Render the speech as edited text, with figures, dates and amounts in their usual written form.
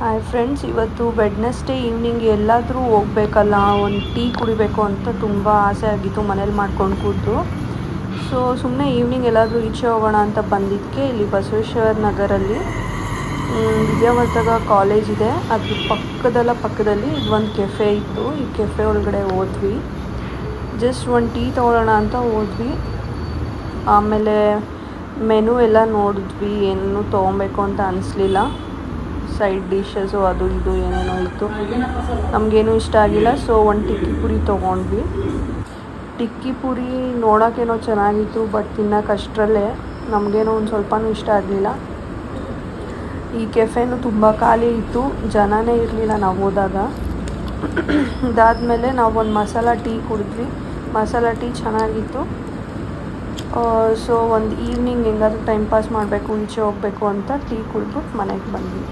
Hi friends, ಇವತ್ತು Wednesday evening ಎಲ್ಲಾದರೂ ಹೋಗ್ಬೇಕಲ್ಲ, ಒಂದು ಟೀ ಕುಡಿಬೇಕು ಅಂತ ತುಂಬ ಆಸೆ ಆಗಿತ್ತು ಮನೇಲಿ ಮಾಡ್ಕೊಂಡು ಕೂತು. ಸೊ ಸುಮ್ಮನೆ ಈವ್ನಿಂಗ್ ಎಲ್ಲಾದರೂ ಈಚೆ ಹೋಗೋಣ ಅಂತ ಬಂದಿದ್ದಕ್ಕೆ ಇಲ್ಲಿ ಬಸವೇಶ್ವರ ನಗರಲ್ಲಿ ವಿದ್ಯಾವರ್ಧಕ ಕಾಲೇಜ್ ಇದೆ, ಅದ್ರ ಪಕ್ಕದಲ್ಲಿ ಇದೊಂದು ಕೆಫೆ ಇತ್ತು. ಈ ಕೆಫೆ ಒಳಗಡೆ ಹೋದ್ವಿ, ಜಸ್ಟ್ ಒಂದು ಟೀ ತೊಗೊಳ್ಳೋಣ ಅಂತ ಹೋದ್ವಿ. ಆಮೇಲೆ ಮೆನು ಎಲ್ಲ ನೋಡಿದ್ವಿ, ಏನೂ ತೊಗೊಬೇಕು ಅಂತ ಅನಿಸ್ಲಿಲ್ಲ. ಸೈಡ್ ಡಿಶಸ್ಸು ಅದು ಇದು ಏನೇನೋ ಇತ್ತು, ನಮಗೇನು ಇಷ್ಟ ಆಗಿಲ್ಲ. ಸೊ ಒಂದು ಟಿಕ್ಕಿ ಪುರಿ ತೊಗೊಂಡ್ವಿ. ಟಿಕ್ಕಿ ಪುರಿ ನೋಡೋಕ್ಕೇನೋ ಚೆನ್ನಾಗಿತ್ತು, ಬಟ್ ತಿನ್ನೋಕೆ ಅಷ್ಟರಲ್ಲೇ ನಮಗೇನೋ ಒಂದು ಸ್ವಲ್ಪನೂ ಇಷ್ಟ ಆಗಲಿಲ್ಲ. ಈ ಕೆಫೆನೂ ತುಂಬ ಖಾಲಿ ಇತ್ತು, ಜನನೇ ಇರಲಿಲ್ಲ ನಾವು ಹೋದಾಗ. ಅದಾದಮೇಲೆ ನಾವು ಒಂದು ಮಸಾಲ ಟೀ ಕುಡಿದ್ವಿ. ಮಸಾಲ ಟೀ ಚೆನ್ನಾಗಿತ್ತು. ಸೊ ಒಂದು ಈವ್ನಿಂಗ್ ಹೆಂಗಾದ್ರೂ ಟೈಮ್ ಪಾಸ್ ಮಾಡಬೇಕು, ಈಚೆ ಹೋಗಬೇಕು ಅಂತ ಟೀ ಕುಡಿದ್ಬಿಟ್ಟು ಮನೆಗೆ ಬಂದ್ವಿ.